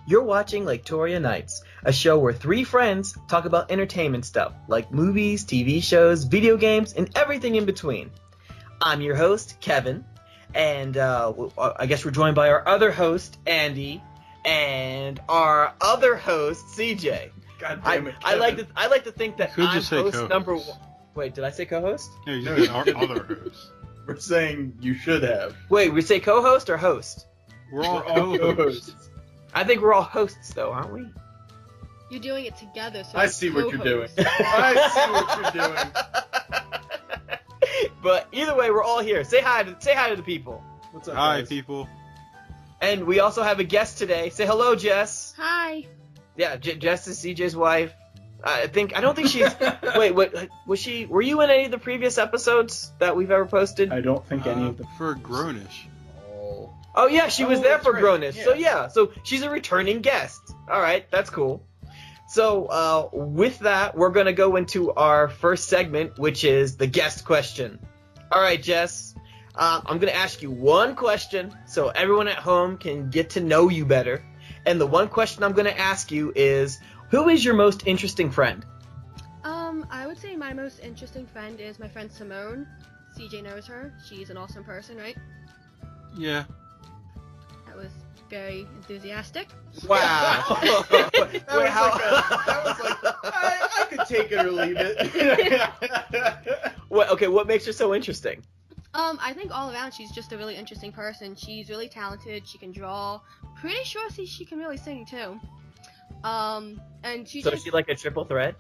You're watching Laketoria Nights, a show where three friends talk about entertainment stuff, like movies, TV shows, video games, and everything in between. I'm your host, Kevin, and I guess we're joined by our other host, Andy, and our other host, CJ. God damn it, I like to think that I'm host co-host. number one. Wait, did I say co-host? No, you said our other host. We're saying you should have. Wait, we say co-host or host? We're all co-hosts. co-hosts. I think we're all hosts, though, aren't we? You're doing it together, so I it's see what you're doing. co-host. I see what you're doing. But either way, we're all here. Say hi to the people. What's up, Hi, guys? people. And we also have a guest today. Say hello, Jess. Hi. Yeah, Jess is CJ's wife. I don't think she's. Wait, was she? Were you in any of the previous episodes that we've ever posted? I don't think any of them. For Grownish. Oh yeah, she was there that's for right. Grownish. So she's a returning guest. All right, that's cool. So with that, we're gonna go into our first segment, which is the guest question. All right, Jess, I'm gonna ask you one question so everyone at home can get to know you better. And the one question I'm gonna ask you is, who is your most interesting friend? I would say my most interesting friend is my friend Simone. CJ knows her. She's an awesome person, right? Yeah. That was very enthusiastic. Wow. That was like, I could take it or leave it. What makes her so interesting? I think all around she's just a really interesting person. She's really talented. She can draw. Pretty sure she can really sing too. And she So just, is she like a triple threat?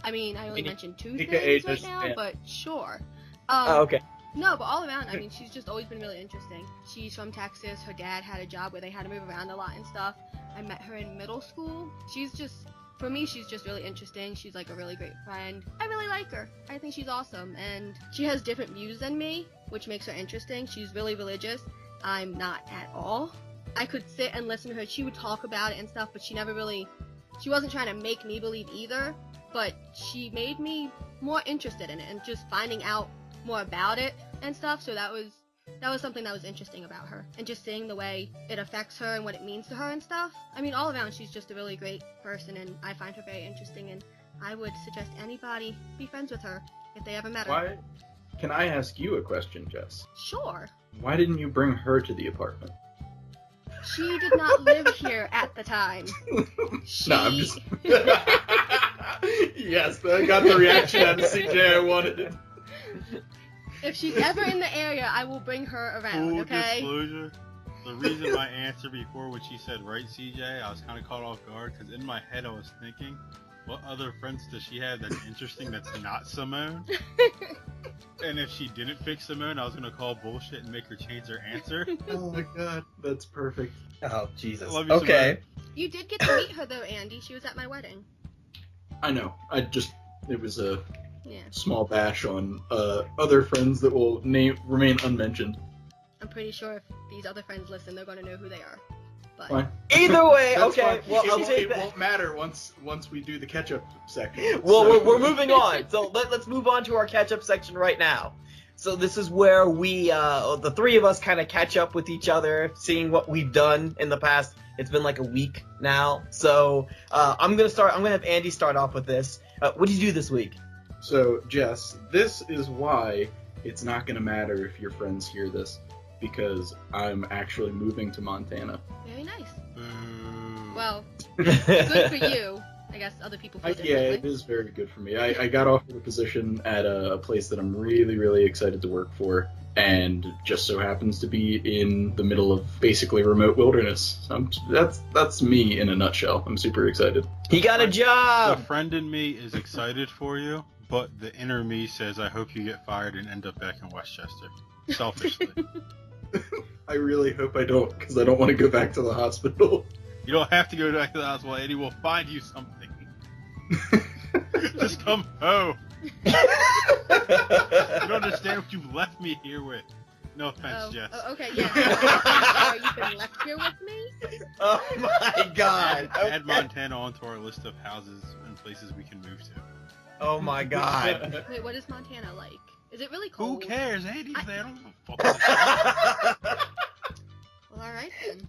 I mean, I only mentioned two Nika things right Aegis, now, yeah. but sure. Oh, okay. No, but all around, I mean, she's just always been really interesting. She's from Texas. Her dad had a job where they had to move around a lot and stuff. I met her in middle school. For me, she's just really interesting. She's like a really great friend. I really like her. I think she's awesome. And she has different views than me, which makes her interesting. She's really religious. I'm not at all. I could sit and listen to her. She would talk about it and stuff, but she wasn't trying to make me believe either. But she made me more interested in it and just finding out more about it and stuff. So that was something that was interesting about her, and just seeing the way it affects her and what it means to her and stuff. I mean, all around she's just a really great person, and I find her very interesting, and I would suggest anybody be friends with her if they ever met her. Why? Can I ask you a question, Jess? Sure. Why didn't you bring her to the apartment? She did not live here at the time. No, I'm just... Yes, I got the reaction out of CJ I wanted. If she's ever in the area, I will bring her around, Full okay? disclosure, the reason my answer before when she said right, CJ, I was kind of caught off guard because in my head I was thinking, what other friends does she have that's interesting that's not Simone? And if she didn't pick Simone, I was going to call bullshit and make her change her answer. Oh my god, that's perfect. Oh, Jesus. Love you, Okay. You did get to meet her, though, Andy. She was at my wedding. I know, it was a Yeah. small bash on other friends that will remain unmentioned. I'm pretty sure if these other friends listen, they're going to know who they are. But Fine. Either way, That's okay. fine. Well, I'll it take that. won't matter once we do the catch-up section. Well, So- we're moving on. So let's move on to our catch-up section right now. So this is where we, the three of us, kind of catch up with each other, seeing what we've done in the past. It's been like a week now. So I'm gonna have Andy start off with this. What did you do this week? So, Jess, this is why it's not going to matter if your friends hear this, because I'm actually moving to Montana. very nice. Boo. Well, good for you. I guess other people feel Yeah, it differently. is very good for me. I got offered a position at a place that I'm really, really excited to work for, and just so happens to be in the middle of basically remote wilderness. So that's me in a nutshell. I'm super excited. He got a The job. friend in me is excited for you, but the inner me says I hope you get fired and end up back in Westchester. Selfishly. I really hope I don't, because I don't want to go back to the hospital. You don't have to go back to the hospital. Eddie will find you something. Just come home. You don't understand what you left me here with. No offense, Jess. Oh, okay, yeah. You've been left here with me? Oh my God. Add Montana onto our list of houses and places we can move to. Oh my God. Wait, what is Montana like? Is it really Who cold? cares? Eddie's there. I don't give a fuck. Well, alright then.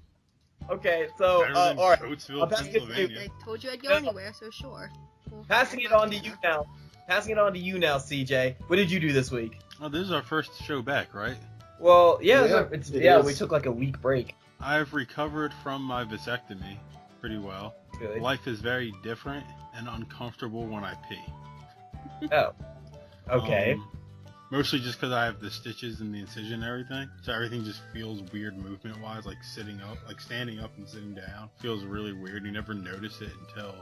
Okay, so Better than all right. Coatesville, I'll pass it to you. Pennsylvania. I told you I'd go anywhere, so sure. Well, Passing it on to you now. Passing it on to you now, CJ. What did you do this week? Oh, this is our first show back, right? Well, Yeah, yeah, it we is. took like a week break. I've recovered from my vasectomy pretty well. Good. Life is very different and uncomfortable when I pee. Oh. Okay. Mostly just because I have the stitches and the incision and everything. So everything just feels weird movement-wise, like sitting up, like standing up and sitting down. Feels really weird. You never notice it until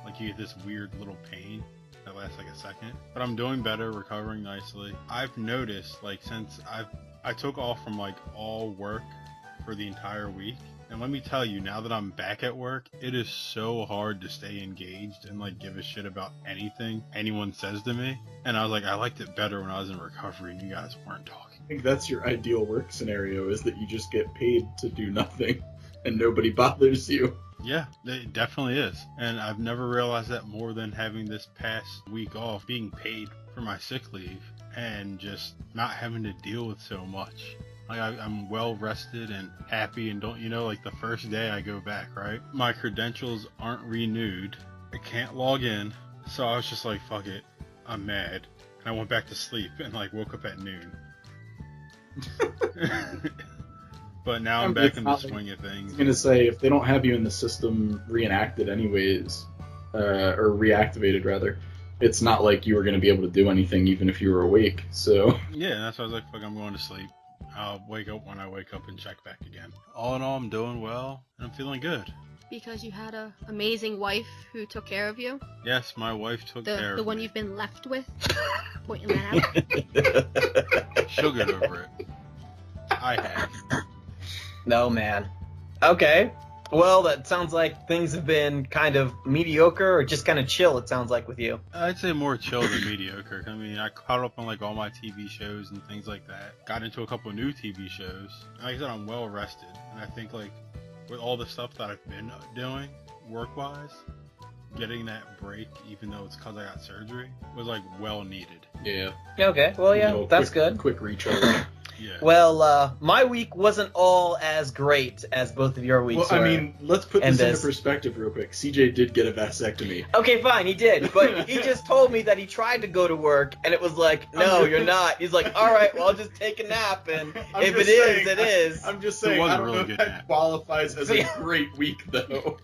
like you get this weird little pain that lasts like a second. But I'm doing better, recovering nicely. I've noticed, like, since I took off from like all work for the entire week. And let me tell you, now that I'm back at work, it is so hard to stay engaged and like give a shit about anything anyone says to me. And I was like, I liked it better when I was in recovery and you guys weren't talking. I think that's your ideal work scenario, is that you just get paid to do nothing and nobody bothers you. Yeah, it definitely is. And I've never realized that more than having this past week off, being paid for my sick leave and just not having to deal with so much. Like I'm well rested and happy, and don't, you know, like the first day I go back, right? My credentials aren't renewed. I can't log in. So I was just like, fuck it. I'm mad. And I went back to sleep and like woke up at noon. But now I'm back in the swing of I things. was gonna say, if they don't have you in the system reenacted anyways, or reactivated rather, it's not like you were gonna be able to do anything even if you were awake. So Yeah, that's why I was like, fuck, I'm going to sleep. I'll wake up when I wake up and check back again. All in all, I'm doing well and I'm feeling good. Because you had a amazing wife who took care of you. Yes, my wife took care of The one me. you've been left with. Pointing that out. She'll get over it. I have. No, man. Okay. Well, that sounds like things have been kind of mediocre or just kind of chill, it sounds like, with you. I'd say more chill than mediocre. I mean, I caught up on like all my TV shows and things like that. Got into a couple of new TV shows. Like I said, I'm well rested. And I think like with all the stuff that I've been doing work-wise, getting that break, even though it's because I got surgery, was like well needed. yeah. Okay. Well, yeah, You know, that's quick- good. Quick recharge. Yeah. Well, my week wasn't all as great as both of your weeks Well, were. I mean, let's put And this into this. perspective real quick. CJ did get a vasectomy. Okay, fine, he did, but he just told me that he tried to go to work, and it was like, no, you're not. He's like, all right, well, I'll just take a nap, and I'm if just it is, saying, it is. I'm just It saying, was I a don't really know if good that nap. qualifies as a Yeah. great week, though.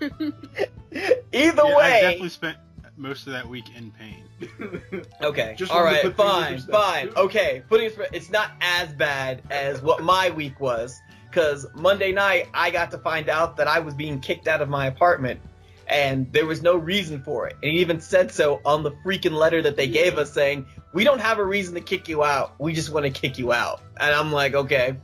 Either Yeah, I way. definitely spent most of that week in pain. Okay, Just all wanted to right, put things in fine, perspective. fine. Okay, it's not as bad as what my week was, because Monday night I got to find out that I was being kicked out of my apartment, and there was no reason for it. And he even said so on the freaking letter that they gave us, saying, we don't have a reason to kick you out, we just want to kick you out. And I'm like, okay.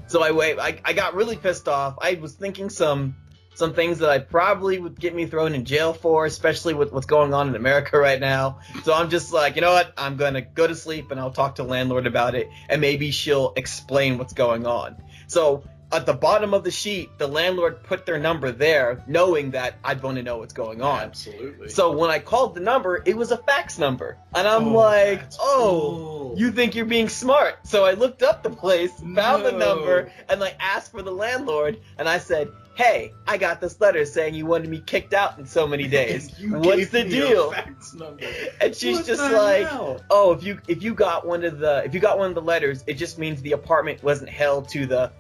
So I got really pissed off. I was thinking some things that I probably would get me thrown in jail for, especially with what's going on in America right now. So I'm just like, you know what? I'm going to go to sleep and I'll talk to the landlord about it, and maybe she'll explain what's going on. So at the bottom of the sheet, the landlord put their number there, knowing that I'd want to know what's going on. Absolutely. So when I called the number, it was a fax number. And I'm that's oh, cool. you think you're being smart. So I looked up the place, found the No. number, and like asked for the landlord, and I said, hey, I got this letter saying you wanted me kicked out in so many days. You What's gave the me a deal? fax number. And she's What just the like, hell? oh, if you got one of the letters, it just means the apartment wasn't held to the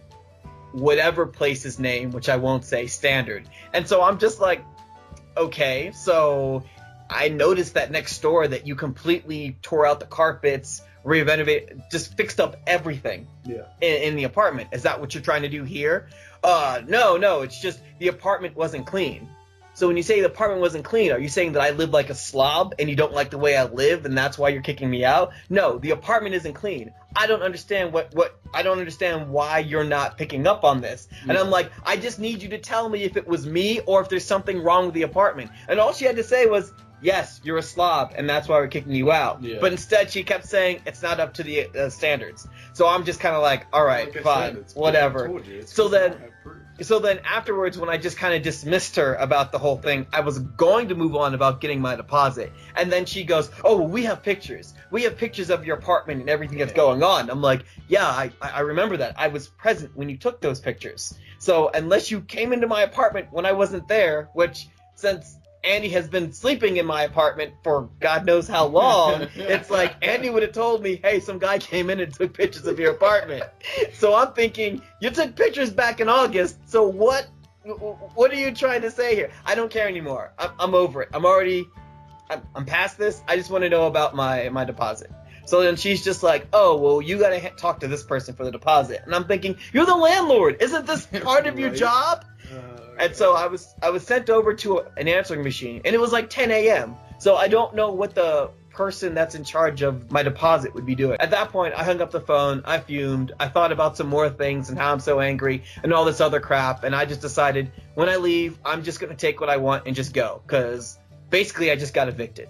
whatever place's name, which I won't say, standard. And so I'm just like, okay. So I noticed that next door that you completely tore out the carpets, renovated, just fixed up everything Yeah. in the apartment. Is that what you're trying to do here? No, it's just the apartment wasn't clean. So when you say the apartment wasn't clean, are you saying that I live like a slob and you don't like the way I live and that's why you're kicking me out? No, the apartment isn't clean. I don't understand I don't understand why you're not picking up on this. And I'm like, I just need you to tell me if it was me or if there's something wrong with the apartment. And all she had to say was, yes, you're a slob and that's why we're kicking you out. Yeah. But instead she kept saying it's not up to the standards. So I'm just kind of like, all right, Like I fine, said, it's- whatever. I told you, it's So 'cause I then- don't have proof. So then afterwards, when I just kind of dismissed her about the whole thing, I was going to move on about getting my deposit. And then she goes, oh, well, we have pictures. We have pictures of your apartment and everything that's going on. I'm like, yeah, I remember that. I was present when you took those pictures. So unless you came into my apartment when I wasn't there, which since Andy has been sleeping in my apartment for God knows how long, it's like Andy would have told me, hey, some guy came in and took pictures of your apartment. So I'm thinking, you took pictures back in August, so what are you trying to say here? I don't care anymore. I'm over it. I'm past this. I just want to know about my deposit. So then she's just like, oh, well, you got to talk to this person for the deposit. And I'm thinking, you're the landlord. Isn't this part of your job? And so I was sent over to an answering machine, and it was like 10 a.m. So I don't know what the person that's in charge of my deposit would be doing. At that point, I hung up the phone, I fumed, I thought about some more things and how I'm so angry and all this other crap, and I just decided when I leave, I'm just going to take what I want and just go, because basically I just got evicted.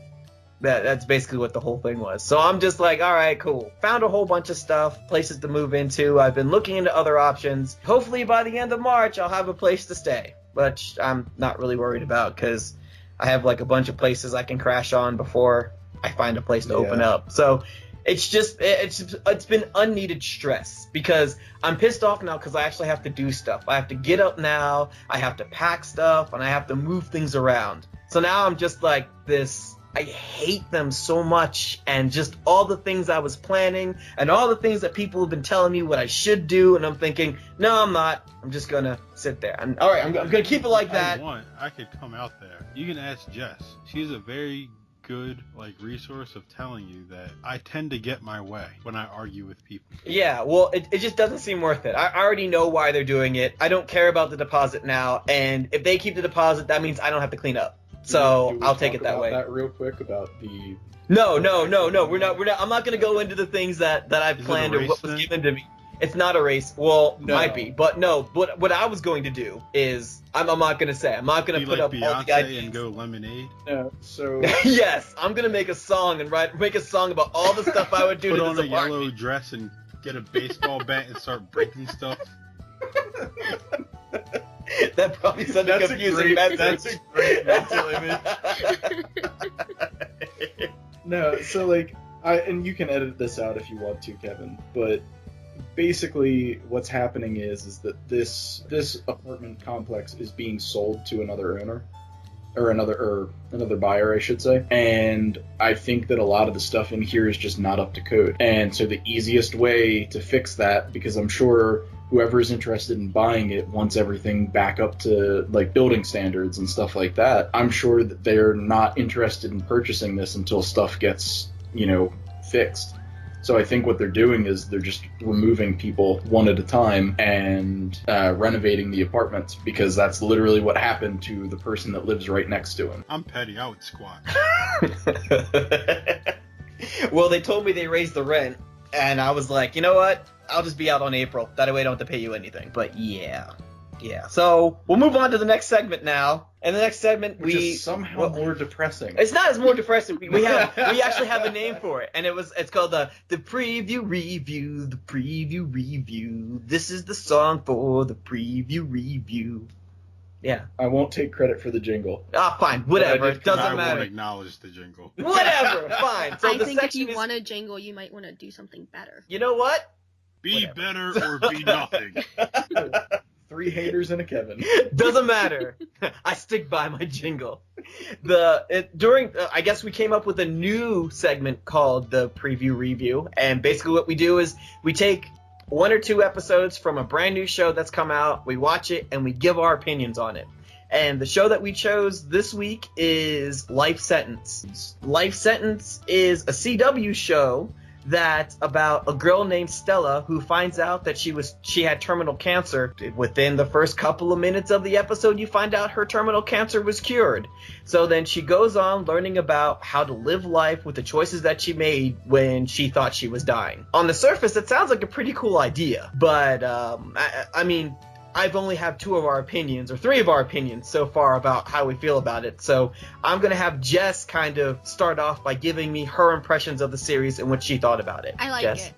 That's basically what the whole thing was. So I'm just like, all right, cool. Found a whole bunch of stuff, places to move into. I've been looking into other options. Hopefully by the end of March, I'll have a place to stay, which I'm not really worried about because I have like a bunch of places I can crash on before I find a place to open up. So it's been unneeded stress because I'm pissed off now because I actually have to do stuff. I have to get up now, I have to pack stuff, and I have to move things around. So now I'm just like this. I hate them so much, and just all the things I was planning and all the things that people have been telling me what I should do, and I'm thinking, no, I'm not. I'm just gonna sit there. I'm gonna keep it like that. I could come out there. You can ask Jess. She's a very good resource of telling you that I tend to get my way when I argue with people. Yeah, well, it just doesn't seem worth it. I already know why they're doing it. I don't care about the deposit now, and if they keep the deposit, that means I don't have to clean up. So I'll take it that way. That real quick about the. No. We're not. I'm not going to go into the things that I've planned or what was given to me. It's not a race. Well, no. Might be, but no. But what I was going to do is I'm not going to say. I'm not going to put up Beyonce all the ideas and go Lemonade. No. So. Yes, I'm going to make a song and make a song about all the stuff I would do put to on this a apartment. yellow dress and get a baseball bat and start breaking stuff. That probably sounded confusing. That's a great mental image. No, so and you can edit this out if you want to, Kevin, but basically what's happening is that this apartment complex is being sold to another owner. Or another buyer, I should say. And I think that a lot of the stuff in here is just not up to code. And so the easiest way to fix that, because I'm sure whoever is interested in buying it wants everything back up to building standards and stuff like that. I'm sure that they're not interested in purchasing this until stuff gets, fixed. So I think what they're doing is they're just removing people one at a time and renovating the apartments, because that's literally what happened to the person that lives right next to him. I'm petty. I would squat. Well, they told me they raised the rent, and I was like, you know what? I'll just be out on April. That way I don't have to pay you anything. But yeah. So we'll move on to the next segment now. And the next segment, which is somehow more depressing. It's not as more depressing. We actually have a name for it, and it's called the preview review. The preview review. This is the song for the preview review. Yeah. I won't take credit for the jingle. Fine. Whatever. It doesn't I matter. won't acknowledge the jingle. Whatever. Fine. So I think if you want a jingle, you might want to do something better. You know what? Be better or be nothing. 3 haters and a Kevin. Doesn't matter. I stick by my jingle. I guess we came up with a new segment called the preview review, and basically what we do is we take 1 or 2 episodes from a brand new show that's come out, we watch it, and we give our opinions on it. And the show that we chose this week is Life Sentence. Life Sentence is a CW show that's about a girl named Stella who finds out that she had terminal cancer. Within the first couple of minutes of the episode, you find out her terminal cancer was cured. So then she goes on learning about how to live life with the choices that she made when she thought she was dying. On the surface, it sounds like a pretty cool idea, but I mean, I've only have 2 of our opinions, or 3 of our opinions so far about how we feel about it. So I'm going to have Jess kind of start off by giving me her impressions of the series and what she thought about it. I like Jess? it.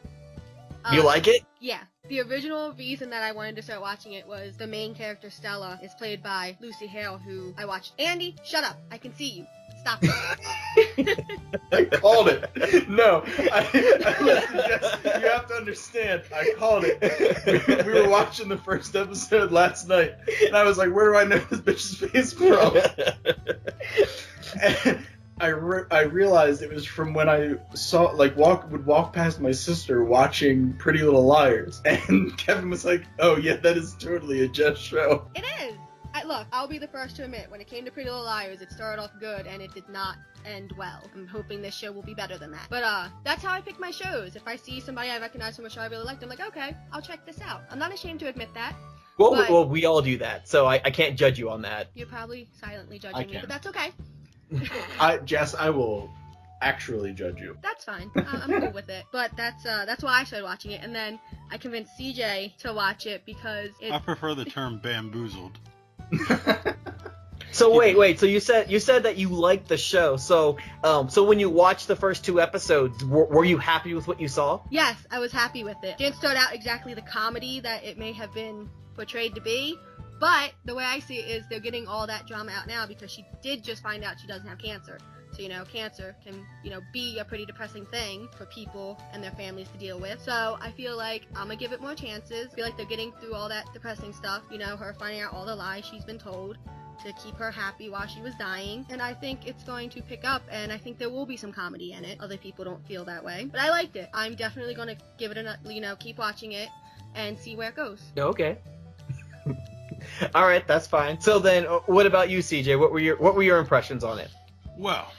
You like it? Yeah, the original reason that I wanted to start watching it was the main character Stella is played by Lucy Hale, who I watched. Andy, shut up! I can see you. Stop it. I called it. No, listen, Jess, you have to understand. I called it. We were watching the first episode last night, and I was like, "Where do I know this bitch's face from?" And I realized it was from when I saw would walk past my sister watching Pretty Little Liars, and Kevin was like, "Oh yeah, that is totally a Jess show." It is. Look, I'll be the first to admit, when it came to Pretty Little Liars, it started off good and it did not end well. I'm hoping this show will be better than that. But that's how I pick my shows. If I see somebody I recognize from a show I really liked, I'm like, okay, I'll check this out. I'm not ashamed to admit that. Well, we all do that, so I can't judge you on that. You're probably silently judging me, but that's okay. Jess, I will actually judge you. That's fine. I'm cool with it. But that's why I started watching it, and then I convinced CJ to watch it because I prefer the term bamboozled. So wait. So you said that you liked the show. So when you watched the first 2 episodes, were you happy with what you saw? Yes, I was happy with it. Didn't start out exactly the comedy that it may have been portrayed to be, but the way I see it is they're getting all that drama out now because she did just find out she doesn't have cancer. So, cancer can, be a pretty depressing thing for people and their families to deal with. So I feel like I'm gonna give it more chances. I feel like they're getting through all that depressing stuff, her finding out all the lies she's been told to keep her happy while she was dying. And I think it's going to pick up, and I think there will be some comedy in it. Other people don't feel that way. But I liked it. I'm definitely gonna give it keep watching it and see where it goes. Okay. All right, that's fine. So then, what about you, CJ? What were your impressions on it? Well,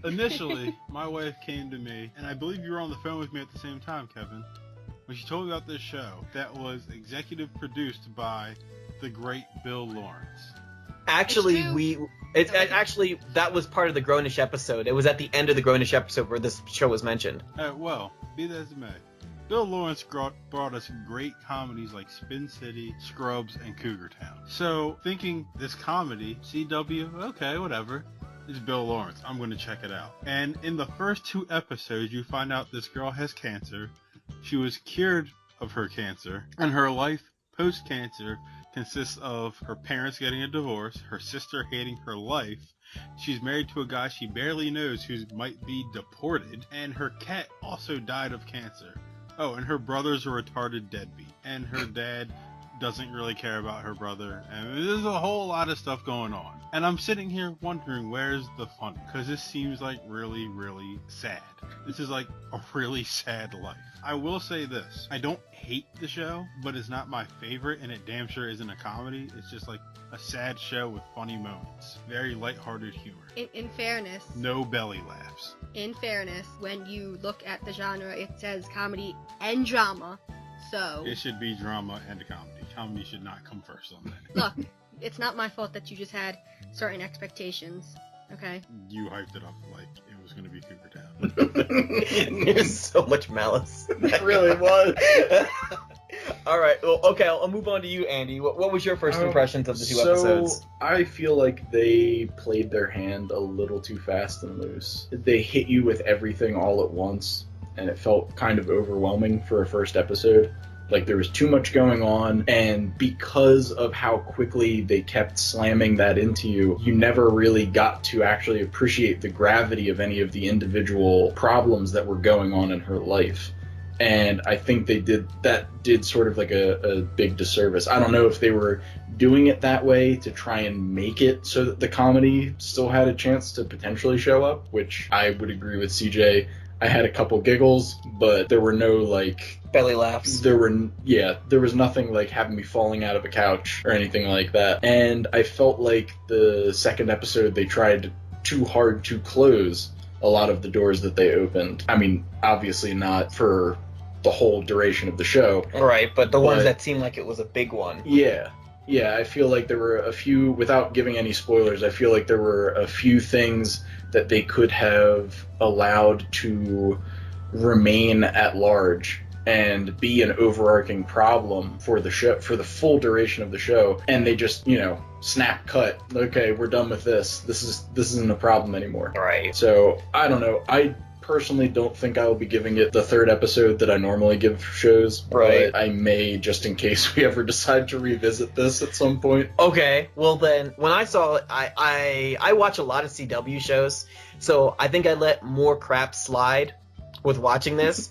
initially, my wife came to me, and I believe you were on the phone with me at the same time, Kevin, when she told me about this show that was executive produced by the great Bill Lawrence. Actually, actually that was part of the Grownish episode. It was at the end of the Grownish episode where this show was mentioned. Well, be that as it may. Bill Lawrence brought us great comedies like Spin City, Scrubs, and Cougar Town. So, thinking this comedy, CW, okay, whatever, it's Bill Lawrence, I'm going to check it out. And in the first 2 episodes, you find out this girl has cancer, she was cured of her cancer, and her life post-cancer consists of her parents getting a divorce, her sister hating her life, she's married to a guy she barely knows who might be deported, and her cat also died of cancer. Oh, and her brother's a retarded deadbeat. And her dad doesn't really care about her brother. And there's a whole lot of stuff going on. And I'm sitting here wondering, where's the fun? Because this seems like really, really sad. This is like a really sad life. I will say this. I don't hate the show, but it's not my favorite, and it damn sure isn't a comedy. It's just like a sad show with funny moments. Very lighthearted humor. In fairness. No belly laughs. In fairness, when you look at the genre, it says comedy and drama, so... It should be drama and comedy. Comedy should not come first on that. Look, it's not my fault that you just had certain expectations, okay? You hyped it up like it was going to be Cougar Town. There's so much malice. It really was. All right. Well, okay. I'll move on to you, Andy. What was your first impressions of the 2 episodes? I feel like they played their hand a little too fast and loose. They hit you with everything all at once, and it felt kind of overwhelming for a first episode. Like, there was too much going on, and because of how quickly they kept slamming that into you, you never really got to actually appreciate the gravity of any of the individual problems that were going on in her life. And I think that did sort of like a big disservice. I don't know if they were doing it that way to try and make it so that the comedy still had a chance to potentially show up, which I would agree with CJ. I had a couple giggles, but there were no belly laughs. There was nothing like having me falling out of a couch or anything like that. And I felt like the second episode they tried too hard to close a lot of the doors that they opened. I mean, obviously not for the whole duration of the show. Right, but the ones that seemed like it was a big one. Yeah, I feel like there were a few, without giving any spoilers, I feel like there were a few things that they could have allowed to remain at large and be an overarching problem for the show, for the full duration of the show, and they just, snap cut. Okay, we're done with this. This isn't a problem anymore. Right. So, I don't know. I personally don't think I will be giving it the third episode that I normally give shows. Right. But I may, just in case we ever decide to revisit this at some point. Okay, well then, when I saw it, I watch a lot of CW shows, so I think I let more crap slide with watching this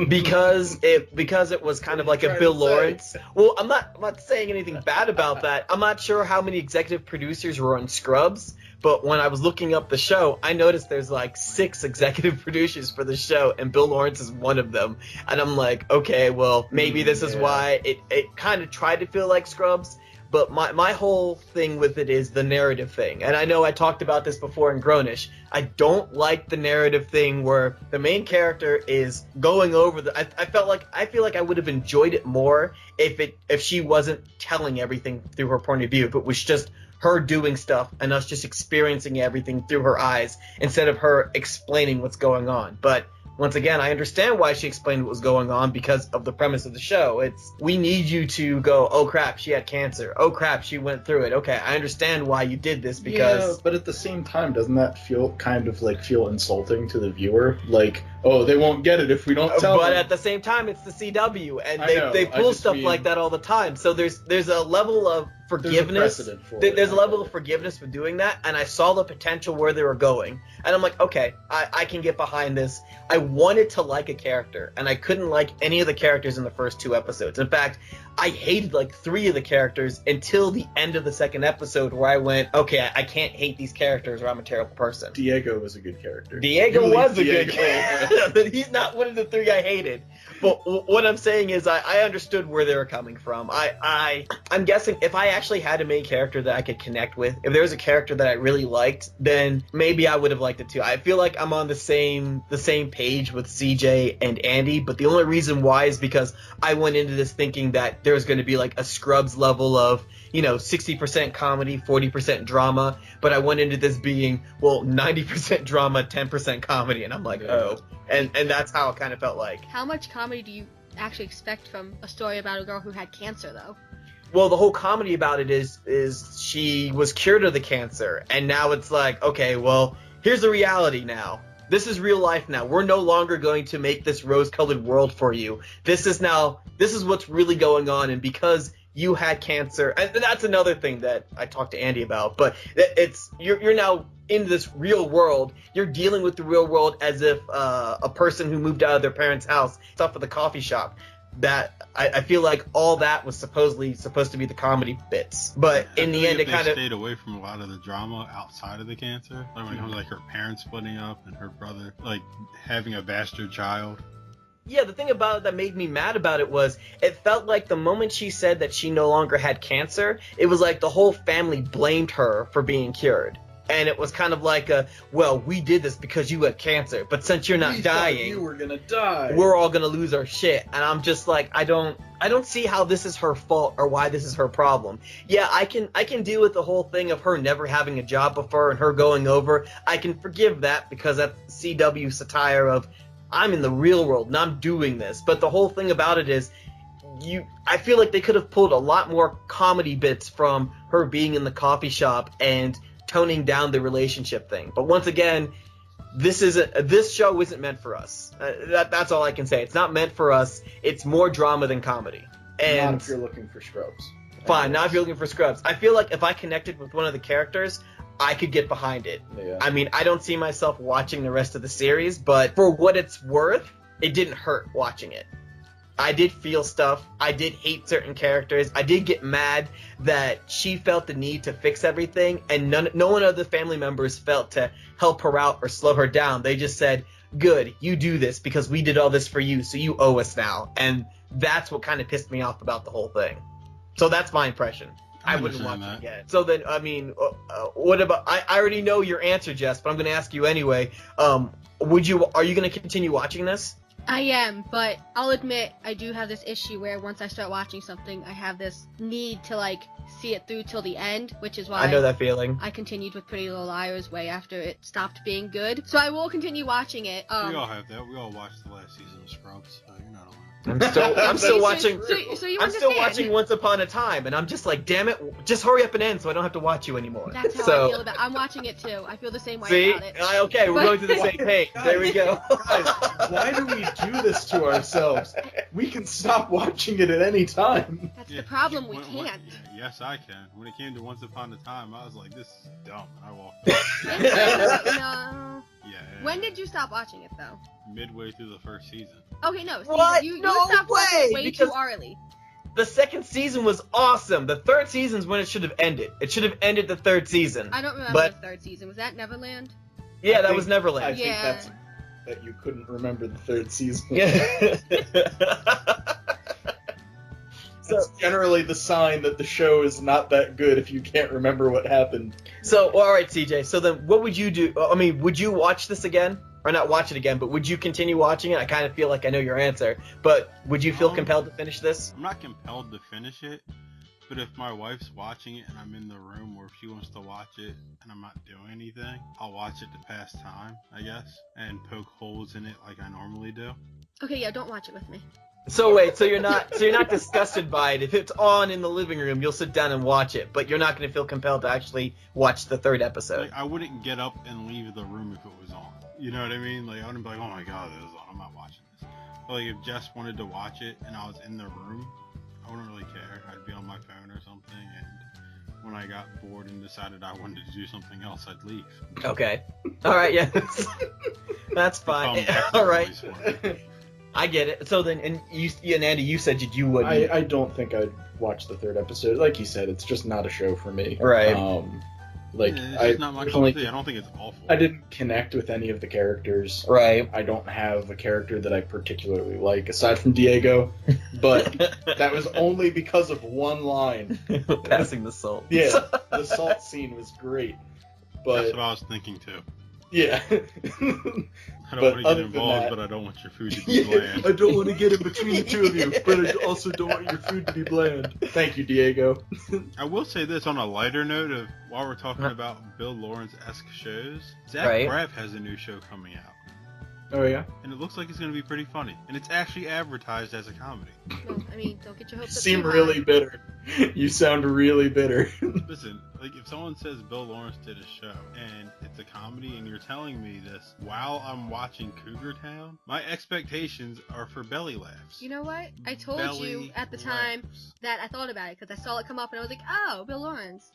because it was kind of like a Bill Lawrence. Well, I'm not saying anything bad about that. I'm not sure how many executive producers were on Scrubs, but when I was looking up the show, I noticed there's like 6 executive producers for the show, and Bill Lawrence is one of them. And I'm like, okay, well, maybe this is why it kind of tried to feel like Scrubs. But my whole thing with it is the narrative thing. And I know I talked about this before in Grownish. I don't like the narrative thing where the main character is going over I feel like I would have enjoyed it more if she wasn't telling everything through her point of view, if it was just her doing stuff and us just experiencing everything through her eyes instead of her explaining what's going on. But once again, I understand why she explained what was going on because of the premise of the show. It's, we need you to go, oh crap, she had cancer. Oh crap, she went through it. Okay, I understand why you did this because... Yeah, but at the same time, doesn't that feel insulting to the viewer? Like, oh, they won't get it if we don't tell them. But at the same time, it's the CW, and they pull stuff like that all the time. So there's a level of forgiveness. There's a level of forgiveness for doing that, and I saw the potential where they were going. And I'm like, okay, I can get behind this. I wanted to like a character, and I couldn't like any of the characters in the first 2 episodes. In fact, I hated like 3 of the characters until the end of the second episode where I went, okay, I can't hate these characters or I'm a terrible person. Diego was a good character. Diego was a good character. He's not one of the 3 I hated. But what I'm saying is I understood where they were coming from. I'm guessing if I actually had a main character that I could connect with, if there was a character that I really liked, then maybe I would have liked it too. I feel like I'm on the same page with CJ and Andy, but the only reason why is because I went into this thinking that there was going to be like a Scrubs level of, 60% comedy, 40% drama, but I went into this being, well, 90% drama, 10% comedy, and I'm like, oh. And that's how it kind of felt like. How much comedy do you actually expect from a story about a girl who had cancer, though? Well, the whole comedy about it is she was cured of the cancer, and now it's like, okay, well, here's the reality now. This is real life now. We're no longer going to make this rose-colored world for you. This is what's really going on, and because you had cancer, and that's another thing that I talked to Andy about, but you're now in this real world. You're dealing with the real world as if a person who moved out of their parents' house, stuff at the coffee shop. That I feel like all that was supposed to be the comedy bits, but in the end, it kind of stayed away from a lot of the drama outside of the cancer. Like when it comes to like her parents splitting up and her brother like having a bastard child. Yeah, the thing about it that made me mad about it was it felt like the moment she said that she no longer had cancer, it was like the whole family blamed her for being cured. And it was kind of like well, we did this because you had cancer, but since you're not dying, you were gonna die. We're all gonna lose our shit. And I'm just like, I don't see how this is her fault or why this is her problem. Yeah, I can deal with the whole thing of her never having a job before and her going over. I can forgive that because that's CW satire of I'm in the real world and I'm doing this. But the whole thing about it is I feel like they could have pulled a lot more comedy bits from her being in the coffee shop and toning down the relationship thing. But once again, this show isn't meant for us. That's all I can say. It's not meant for us. It's more drama than comedy. And not if you're looking for Scrubs. Fine, not if you're looking for Scrubs. I feel like if I connected with one of the characters, I could get behind it. Yeah. I mean, I don't see myself watching the rest of the series, but for what it's worth, it didn't hurt watching it. I did feel stuff. I did hate certain characters. I did get mad that she felt the need to fix everything, and no one of the family members felt to help her out or slow her down. They just said, good, you do this because we did all this for you, so you owe us now. And that's what kind of pissed me off about the whole thing. So that's my impression. I wouldn't watch it again. So then, I mean, what about... I already know your answer, Jess, but I'm going to ask you anyway. Are you going to continue watching this? I am, but I'll admit I do have this issue where once I start watching something, I have this need to like see it through till the end, which is why I know that feeling. I continued with Pretty Little Liars way after it stopped being good. So I will continue watching it. We all have that. We all watched the last season of Scrubs, so you're not alone. I'm still watching. So you I'm still understand. watching Once Upon a Time, and I'm just like, damn it, just hurry up and end, so I don't have to watch you anymore. That's how so, I feel about it. I'm watching it too. I feel the same way see, about it. okay, we're going to the same page. There we go. Guys, why do we do this to ourselves? We can stop watching it at any time. That's the problem. We can't. Yes, I can. When it came to Once Upon a Time, I was like, this is dumb. I walked away. No. Yeah. When did you stop watching it though? Midway through the first season. Okay, no. See, What? You No stopped watching way, it way because- too early. The second season was awesome. The third season's when it should have ended. It should have ended the third season. I don't remember But- the third season. Was that Neverland? Yeah, that think- was Neverland. I think Yeah. that's that you couldn't remember the third season. Yeah. That's generally the sign that the show is not that good if you can't remember what happened. So, all right, CJ. So then, what would you do? I mean, would you watch this again, or not watch it again? But would you continue watching it? I kind of feel like I know your answer, but would you feel compelled to finish this? I'm not compelled to finish it, but if my wife's watching it and I'm in the room, or if she wants to watch it and I'm not doing anything, I'll watch it to pass time, I guess, and poke holes in it like I normally do. Okay, yeah, don't watch it with me. So wait, so you're not disgusted by it. If it's on in the living room, you'll sit down and watch it, but you're not going to feel compelled to actually watch the third episode. Like, I wouldn't get up and leave the room if it was on. You know what I mean? Like, I wouldn't be like, oh my god, this is on. I'm not watching this. But, like, if Jess wanted to watch it and I was in the room, I wouldn't really care. I'd be on my phone or something, and when I got bored and decided I wanted to do something else, I'd leave. Okay. All right. Yeah. That's fine. All right. I get it. So then, and you and Andy, you said you wouldn't. I don't think I'd watch the third episode. Like you said, it's just not a show for me. Right. Like Yeah, it's I just not my cup of tea. I don't think it's awful. I didn't connect with any of the characters. Right. I don't have a character that I particularly like aside from Diego, but that was only because of one line. Passing the salt. Yeah, the salt scene was great, That's but what I was thinking too. yeah. I don't But want to get other than involved, that- but I don't want your food to be bland. I don't want to get in between the two of you, but I also don't want your food to be bland. Thank you, Diego. I will say this on a lighter note of while we're talking about Bill Lawrence-esque shows, Zach Right. Braff has a new show coming out. Oh yeah. And it looks like it's going to be pretty funny. And it's actually advertised as a comedy. Well, I mean, don't get your You hopes up seem too high. really bitter. You sound really bitter. Listen, like if someone says Bill Lawrence did a show and it's a comedy and you're telling me this while I'm watching Cougar Town, my expectations are for belly laughs. You know what? I told Belly you at the time laughs. that I thought about it because I saw it come up and I was like, oh, Bill Lawrence,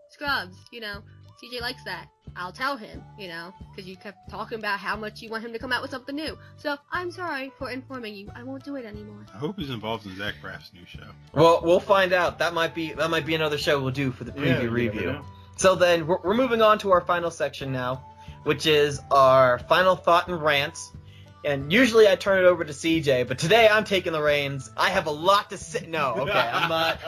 Scrubs, you know, CJ likes that. I'll tell him, you know, because you kept talking about how much you want him to come out with something new. So I'm sorry for informing you. I won't do it anymore. I hope he's involved in Zach Braff's new show. Well, we'll find out. That might be another show we'll do for the preview Yeah, you never review. know. So then we're moving on to our final section now, which is our final thought and rants. And usually I turn it over to CJ, but today I'm taking the reins. I have a lot to say. No, okay, I'm not.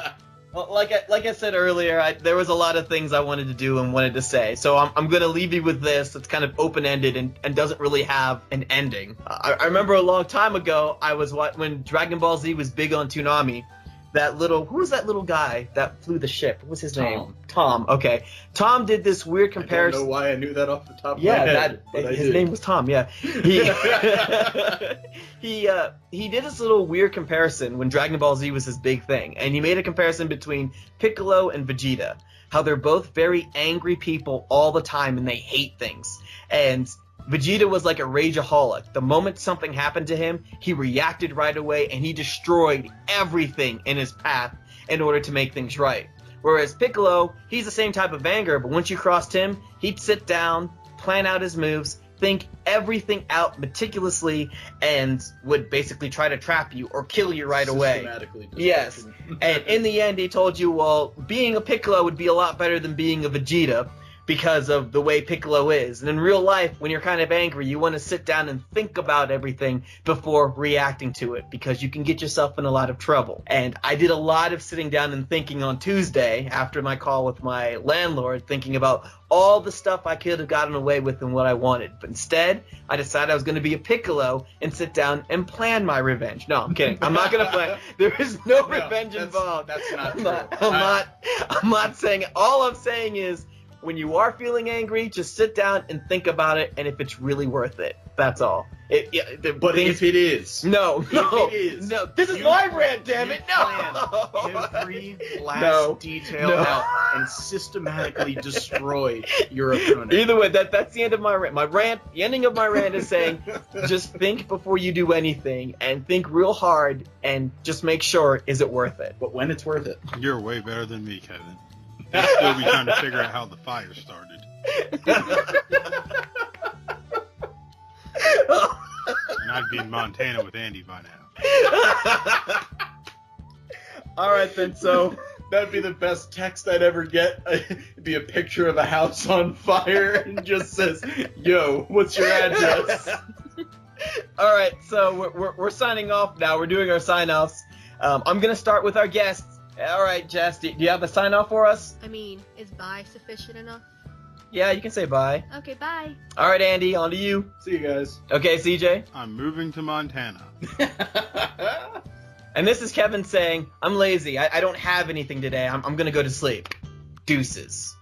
Well, like I said earlier, there was a lot of things I wanted to do and wanted to say. So I'm going to leave you with this. It's kind of open-ended and doesn't really have an ending. I remember a long time ago, when Dragon Ball Z was big on Toonami, who was that little guy that flew the ship? What was his name? Tom. Okay. Tom did this weird comparison. I don't know why I knew that off the top of my Yeah, head. but I his did. name was Tom. Yeah, he did this little weird comparison when Dragon Ball Z was his big thing, and he made a comparison between Piccolo and Vegeta, how they're both very angry people all the time and they hate things, and Vegeta was like a rageaholic. The moment something happened to him, he reacted right away and he destroyed everything in his path in order to make things right. Whereas Piccolo, he's the same type of anger, but once you crossed him, he'd sit down, plan out his moves, think everything out meticulously, and would basically try to trap you or kill you right away. Systematically Yes. destruction. And in the end, he told you, well, being a Piccolo would be a lot better than being a Vegeta. because of the way Piccolo is. And in real life, when you're kind of angry, you want to sit down and think about everything before reacting to it, because you can get yourself in a lot of trouble. And I did a lot of sitting down and thinking on Tuesday after my call with my landlord, thinking about all the stuff I could have gotten away with and what I wanted. But instead, I decided I was going to be a Piccolo and sit down and plan my revenge. No, I'm kidding. I'm not going to plan. There is no revenge involved. That's not true. I'm not saying it. All I'm saying is, when you are feeling angry, just sit down and think about it, and if it's really worth it. That's all. If it is. No. If it is. No. This is my rant, damn it. No. Plan every last detail out and systematically destroy your opponent. Either way, that's the end of my rant. The ending of my rant is saying, just think before you do anything, and think real hard, and just make sure, is it worth it? But when it's worth it. You're way better than me, Kevin. I'd still be trying to figure out how the fire started. And I'd be in Montana with Andy by now. All right, then, so... That'd be the best text I'd ever get. It'd be a picture of a house on fire and just says, "Yo, what's your address?" All right, so we're signing off now. We're doing our sign-offs. I'm going to start with our guests. All right, Jess, do you have a sign-off for us? I mean, is bye sufficient enough? Yeah, you can say bye. Okay, bye. All right, Andy, on to you. See you guys. Okay, CJ. I'm moving to Montana. And this is Kevin saying, I'm lazy. I don't have anything today. I'm going to go to sleep. Deuces.